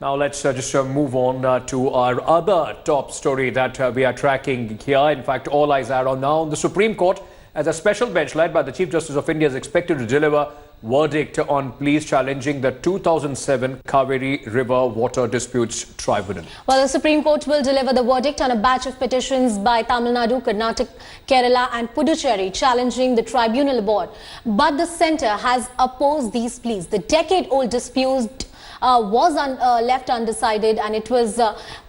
Now let's just move on to our other top story that we are tracking here. In fact, all eyes are on now on the Supreme Court as a special bench led by the Chief Justice of India is expected to deliver verdict on pleas challenging the 2007 Kaveri River Water Disputes Tribunal. Well, the Supreme Court will deliver the verdict on a batch of petitions by Tamil Nadu, Karnataka, Kerala and Puducherry challenging the tribunal board. But the centre has opposed these pleas. The decade-old dispute was left undecided, and it was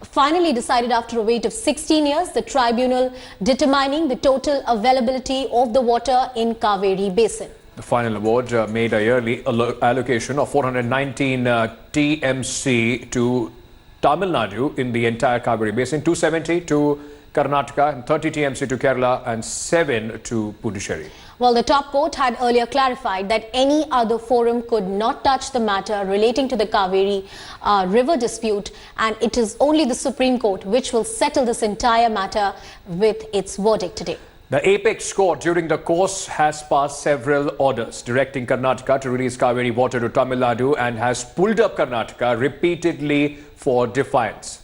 finally decided after a wait of 16 years. The tribunal determining the total availability of the water in Kaveri Basin. The final award made a yearly allocation of 419 TMC to Tamil Nadu in the entire Kaveri Basin, 270 to Karnataka, and 30 TMC to Kerala and 7 to Puducherry. Well, the top court had earlier clarified that any other forum could not touch the matter relating to the Kaveri river dispute, and it is only the Supreme Court which will settle this entire matter with its verdict today. The apex court during the course has passed several orders directing Karnataka to release Kaveri water to Tamil Nadu and has pulled up Karnataka repeatedly for defiance.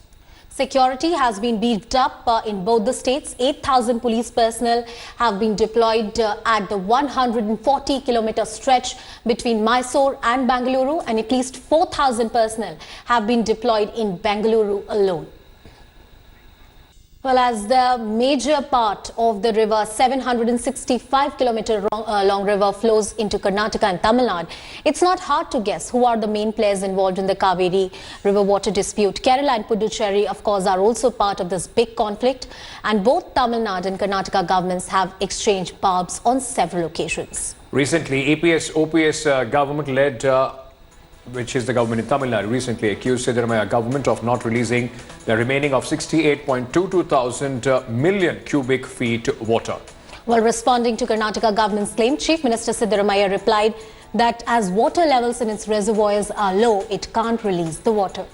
Security has been beefed up in both the states. 8,000 police personnel have been deployed at the 140-kilometer stretch between Mysore and Bengaluru, and at least 4,000 personnel have been deployed in Bengaluru alone. Well, as the major part of the river, 765-kilometer long river, flows into Karnataka and Tamil Nadu, it's not hard to guess who are the main players involved in the Kaveri river water dispute. Kerala and Puducherry, of course, are also part of this big conflict, and both Tamil Nadu and Karnataka governments have exchanged barbs on several occasions. Recently, OPS government led which is the government in Tamil Nadu, recently accused Siddaramaiah government of not releasing the remaining of 68.22 thousand million cubic feet water. Well, responding to Karnataka government's claim, Chief Minister Siddaramaiah replied that as water levels in its reservoirs are low, it can't release the water.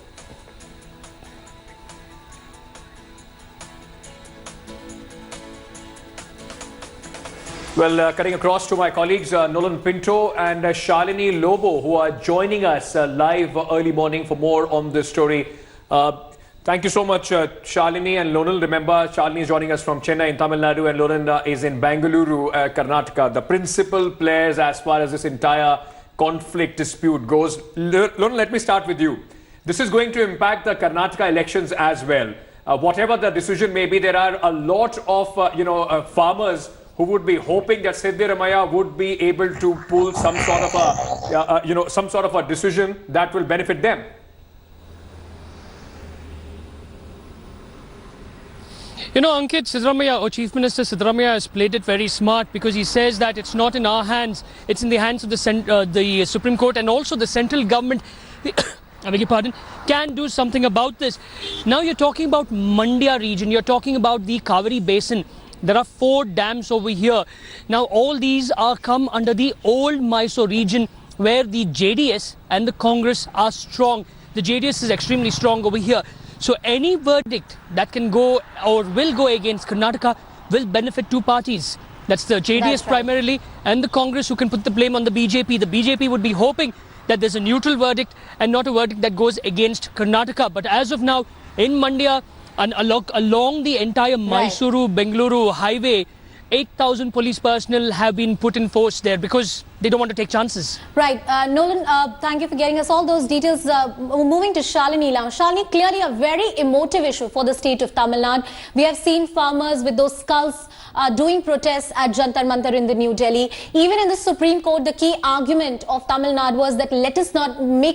Well, cutting across to my colleagues Nolan Pinto and Shalini Lobo, who are joining us live early morning for more on this story. Thank you so much, Shalini and Lonal. Remember, Shalini is joining us from Chennai in Tamil Nadu and Lonan is in Bengaluru, Karnataka. The principal players as far as this entire conflict dispute goes. Lonal, let me start with you. This is going to impact the Karnataka elections as well. Whatever the decision may be, there are a lot of farmers who would be hoping that Siddaramaiah would be able to pull some sort of a decision that will benefit them. You know, Ankit, Siddaramaiah, or Chief Minister Siddaramaiah, has played it very smart because he says that it's not in our hands, it's in the hands of the Supreme Court, and also the central government, I beg your pardon, can do something about this. Now you're talking about Mandya region, you're talking about the Cauvery Basin. There are 4 dams over here. Now all these are come under the old Mysore region where the JDS and the Congress are strong. The JDS is extremely strong over here. So any verdict that can go or will go against Karnataka will benefit 2 parties. That's the JDS primarily and the Congress, who can put the blame on the BJP. The BJP would be hoping that there's a neutral verdict and not a verdict that goes against Karnataka. But as of now, in Mandya, and along the entire Mysuru-Bengaluru highway, 8,000 police personnel have been put in force there because they don't want to take chances. Right. Nolan, thank you for getting us all those details. Moving to Shalini now. Shalini, clearly a very emotive issue for the state of Tamil Nadu. We have seen farmers with those skulls doing protests at Jantar Mantar in the New Delhi. Even in the Supreme Court, the key argument of Tamil Nadu was that make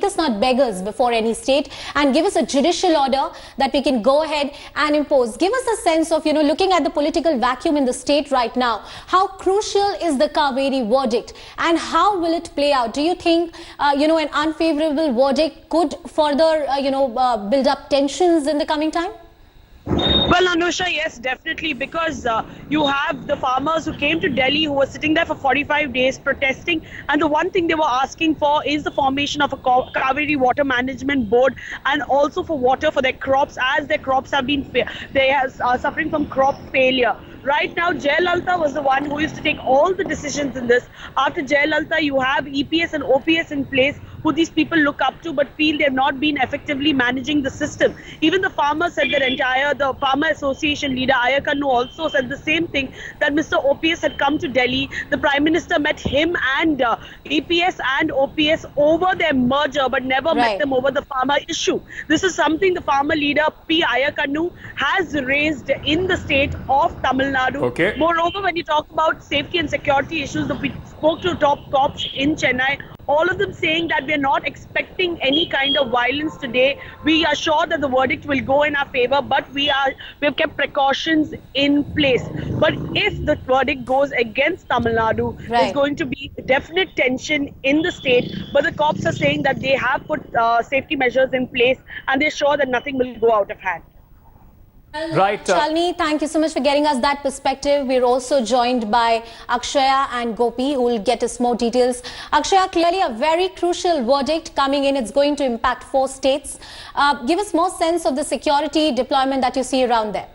us not beggars before any state and give us a judicial order that we can go ahead and impose. Give us a sense of, looking at the political vacuum in the state right now, how crucial is the Kaveri verdict and how will it play out? Do you think, an unfavorable verdict could further, build up tensions in the coming time? Well, Anusha, yes, definitely, because you have the farmers who came to Delhi who were sitting there for 45 days protesting, and the one thing they were asking for is the formation of a Kaveri Water Management Board and also for water for their crops, as their crops have been suffering from crop failure. Right now, Jayalalitha was the one who used to take all the decisions in this. After Jayalalitha, you have EPS and OPS in place who these people look up to, but feel they've not been effectively managing the system. Even the farmers said the Farmer Association leader, Ayakannu, also said the same thing, that Mr. OPS had come to Delhi. The Prime Minister met him and EPS and OPS over their merger, but never met them over the farmer issue. This is something the farmer leader, P. Ayakannu, has raised in the state of Tamil Nadu. Okay. Moreover, when you talk about safety and security issues, we spoke to top cops in Chennai. All of them saying that we are not expecting any kind of violence today. We are sure that the verdict will go in our favor, but we have kept precautions in place. But if the verdict goes against Tamil Nadu, there's going to be definite tension in the state. But the cops are saying that they have put safety measures in place and they're sure that nothing will go out of hand. Right. Shalini, thank you so much for getting us that perspective. We're also joined by Akshaya and Gopi, who will get us more details. Akshaya, clearly a very crucial verdict coming in. It's going to impact 4 states. Give us more sense of the security deployment that you see around there.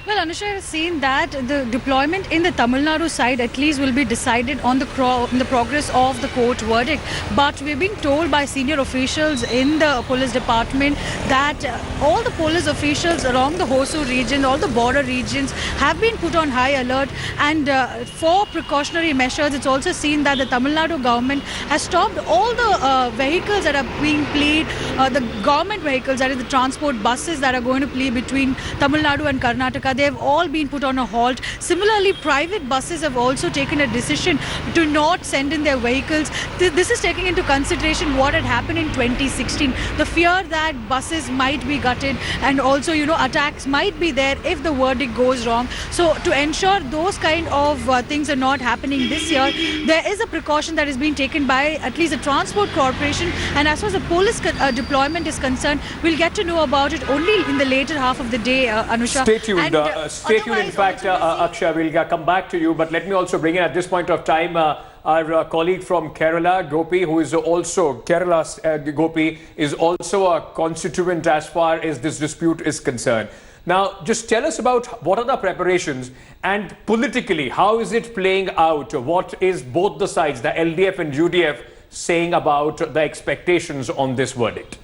Well, Anusha has seen that the deployment in the Tamil Nadu side at least will be decided on the progress of the court verdict. But we're being told by senior officials in the police department that all the police officials along the Hosur region, all the border regions have been put on high alert. And for precautionary measures, it's also seen that the Tamil Nadu government has stopped all the vehicles that are being played, the government vehicles, that is the transport buses that are going to play between Tamil Nadu and Karnataka. They have all been put on a halt. Similarly, private buses have also taken a decision to not send in their vehicles. This is taking into consideration what had happened in 2016. The fear that buses might be gutted and also, attacks might be there if the verdict goes wrong. So to ensure those kind of things are not happening this year, there is a precaution that is being taken by at least the Transport Corporation. And as far as the police deployment is concerned, we'll get to know about it only in the later half of the day, Anusha. Stay tuned. Stay tuned. In fact, Akshay, we'll come back to you. But let me also bring in at this point of time our colleague from Kerala, Gopi, who is also Kerala's Gopi, is also a constituent as far as this dispute is concerned. Now, just tell us about what are the preparations and politically, how is it playing out? What is both the sides, the LDF and UDF, saying about the expectations on this verdict?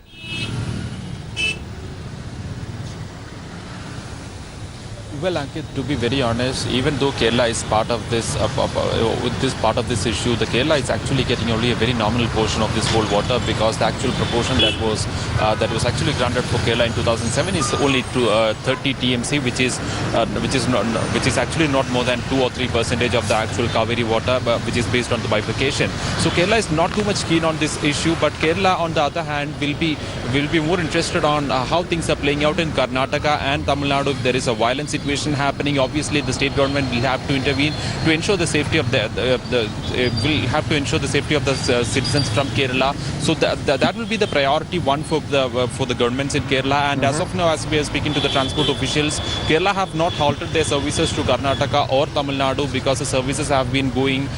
Well, Ankit, to be very honest, even though Kerala is part of this, part of this issue, the Kerala is actually getting only a very nominal portion of this whole water, because the actual proportion that was actually granted for Kerala in 2007 is only to 30 TMC, which is actually not more than 2 or 3% of the actual Kaveri water, which is based on the bifurcation. So Kerala is not too much keen on this issue, but Kerala, on the other hand, will be more interested on how things are playing out in Karnataka and Tamil Nadu. If there is a violent situation happening, obviously the state government will have to intervene to ensure the safety of the citizens from Kerala. So that will be the priority one for the governments in Kerala. And as of now, as we are speaking to the transport officials, Kerala have not halted their services to Karnataka or Tamil Nadu, because the services have been going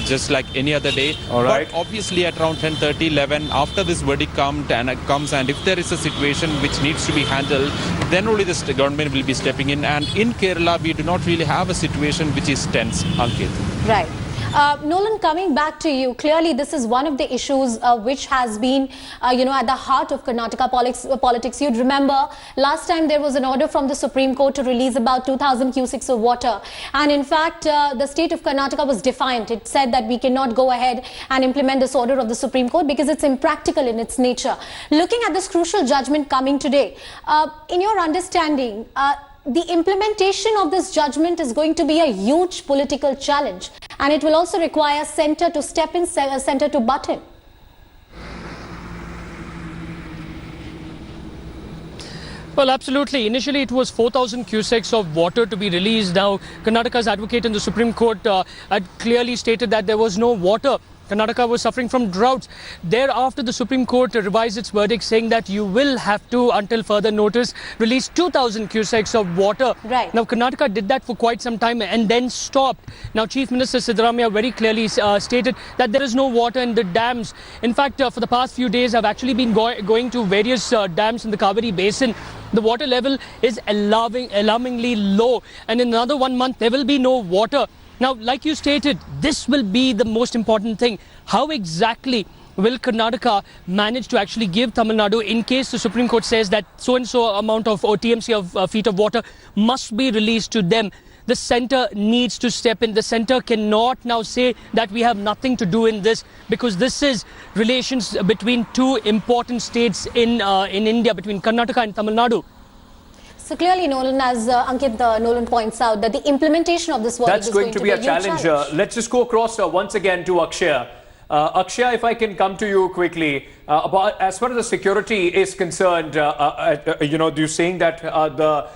just like any other day. All right. But obviously at around 10:30, 11, after this verdict comes, and if there is a situation which needs to be handled, then only the government will be stepping in. And in Kerala, we do not really have a situation which is tense, Ankit. Right. Nolan, coming back to you, clearly this is one of the issues which has been, at the heart of Karnataka politics. You'd remember last time there was an order from the Supreme Court to release about 2,000 cusecs of water. And in fact, the state of Karnataka was defiant. It said that we cannot go ahead and implement this order of the Supreme Court because it's impractical in its nature. Looking at this crucial judgment coming today, in your understanding, the implementation of this judgment is going to be a huge political challenge, and it will also require centre to step in, centre to butt in. Well, absolutely. Initially, it was 4,000 cusecs of water to be released. Now, Karnataka's advocate in the Supreme Court had clearly stated that there was no water Karnataka was suffering from droughts. Thereafter, the Supreme Court revised its verdict saying that you will have to, until further notice, release 2,000 cusecs of water. Right. Now, Karnataka did that for quite some time and then stopped. Now, Chief Minister Siddaramaiah very clearly stated that there is no water in the dams. In fact, for the past few days, I've actually been going to various dams in the Kaveri basin. The water level is alarmingly low, and in another 1 month, there will be no water. Now, like you stated, this will be the most important thing. How exactly will Karnataka manage to actually give Tamil Nadu, in case the Supreme Court says that so-and-so amount of TMC of feet of water must be released to them? The centre needs to step in. The centre cannot now say that we have nothing to do in this, because this is relations between two important states in India, between Karnataka and Tamil Nadu. So clearly, Nolan, as Ankit Nolan points out, that the implementation of this verdict That's is going to be a challenge. challenge. Let's just go across once again to Akshay. Akshay, if I can come to you quickly, about as far as the security is concerned, you're saying that the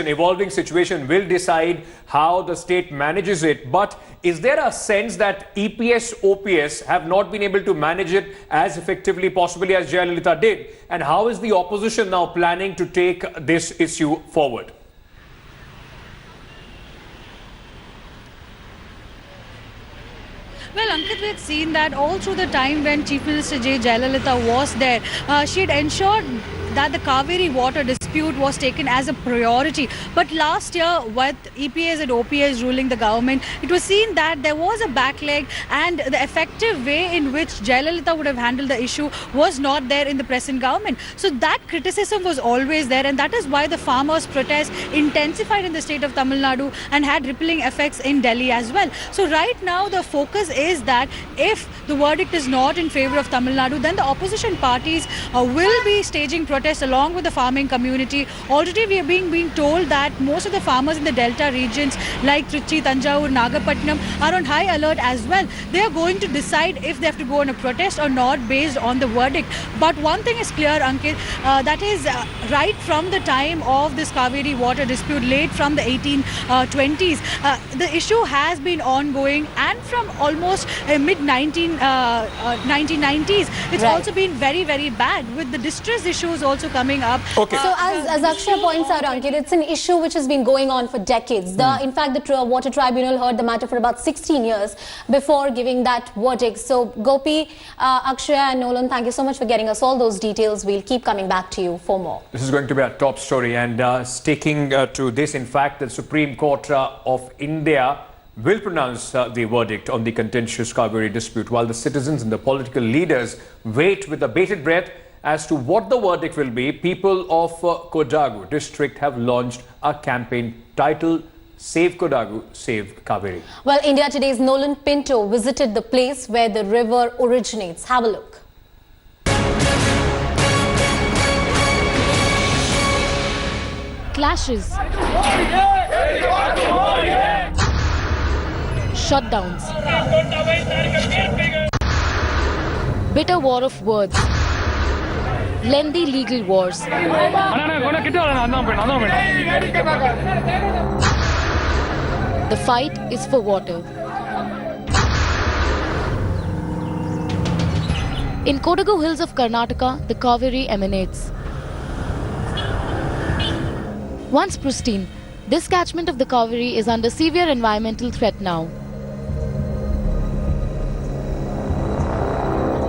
evolving situation will decide how the state manages it. But is there a sense that EPS, OPS have not been able to manage it as effectively possibly as Jayalalitha did? And how is the opposition now planning to take this issue forward? Well, Ankit, we had seen that all through the time when Chief Minister J. Jayalalitha was there. She had ensured that the Cauvery water dispute was taken as a priority. But last year, with EPS and OPS ruling the government, it was seen that there was a backleg, and the effective way in which Jayalalitha would have handled the issue was not there in the present government. So that criticism was always there, and that is why the farmers' protests intensified in the state of Tamil Nadu and had rippling effects in Delhi as well. So right now, the focus is that if the verdict is not in favor of Tamil Nadu, then the opposition parties will be staging protests along with the farming community. Already we are being told that most of the farmers in the delta regions like Trichy, Tanjavur, Nagapattinam are on high alert as well. They are going to decide if they have to go on a protest or not based on the verdict. But one thing is clear, Ankit, that is right from the time of this Cauvery water dispute, late from the 1820s, the issue has been ongoing, and from almost mid-1990s, it's also been very, very bad, with the distress issues also coming up. Okay. So as Akshay points out, Ankit, it's an issue which has been going on for decades. In fact, the Water Tribunal heard the matter for about 16 years before giving that verdict. So Gopi, Akshay and Nolan, thank you so much for getting us all those details. We'll keep coming back to you for more. This is going to be a top story, and sticking to this, in fact, the Supreme Court of India will pronounce the verdict on the contentious Kaveri dispute, while the citizens and the political leaders wait with a bated breath as to what the verdict will be. People of Kodagu district have launched a campaign titled Save Kodagu, Save Kaveri. Well, India Today's Nolan Pinto visited the place where the river originates. Have a look. Clashes, shutdowns, bitter war of words, lengthy legal wars. The fight is for water. In Kodagu hills of Karnataka, the Kaveri emanates. Once pristine, this catchment of the Kaveri is under severe environmental threat now.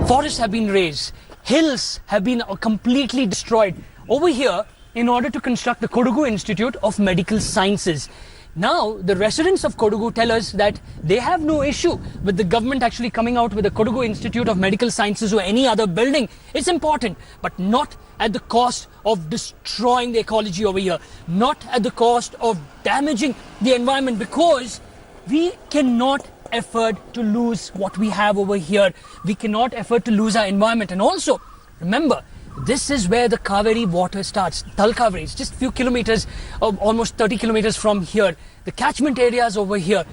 Forests have been razed, hills have been completely destroyed over here in order to construct the Kodagu Institute of Medical Sciences. Now, the residents of Kodagu tell us that they have no issue with the government actually coming out with the Kodagu Institute of Medical Sciences or any other building. It's important, but not at the cost of destroying the ecology over here, not at the cost of damaging the environment, because we cannot afford to lose what we have over here. We cannot afford to lose our environment. And also, remember, this is where the Kaveri water starts. Tal Kaveri is just a few kilometers, almost 30 kilometers from here. The catchment area is over here.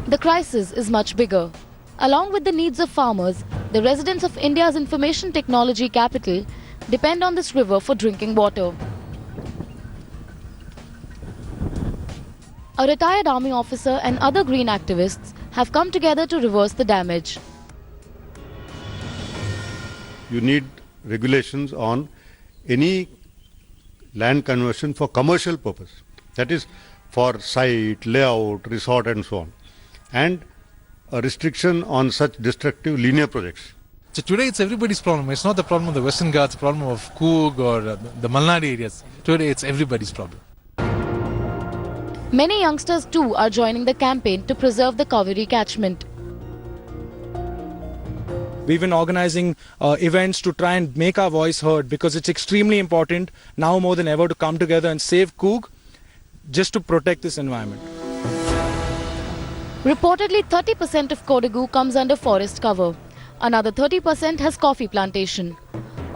The crisis is much bigger. Along with the needs of farmers, the residents of India's information technology capital depend on this river for drinking water. A retired army officer and other green activists have come together to reverse the damage. You need regulations on any land conversion for commercial purpose. That is for site, layout, resort and so on. And a restriction on such destructive linear projects. So today it's everybody's problem. It's not the problem of the Western Ghats, the problem of Coorg or the Malnad areas. Today it's everybody's problem. Many youngsters too are joining the campaign to preserve the Cauvery catchment. We've been organizing events to try and make our voice heard because it's extremely important now more than ever to come together and save Coorg just to protect this environment. Reportedly 30% of Kodagu comes under forest cover. Another 30% has coffee plantation.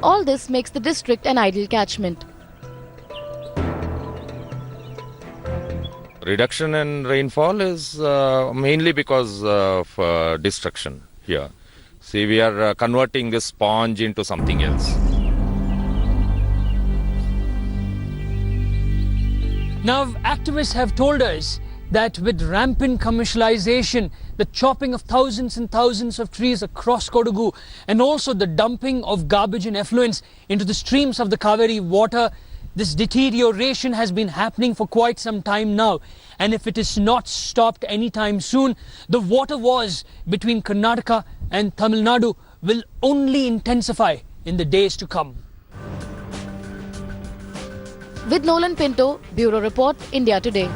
All this makes the district an ideal catchment. Reduction in rainfall is mainly because of destruction here. See, we are converting this sponge into something else. Now, activists have told us that with rampant commercialization, the chopping of thousands and thousands of trees across Kodagu, and also the dumping of garbage and effluents into the streams of the Kaveri water, this deterioration has been happening for quite some time now. And if it is not stopped anytime soon, the water wars between Karnataka and Tamil Nadu will only intensify in the days to come. With Nolan Pinto, Bureau Report, India Today.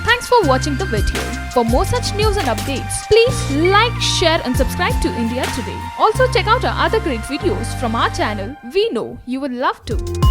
Thanks for watching the video. For more such news and updates, please like, share and subscribe to India Today. Also check out our other great videos from our channel. We know you will love to.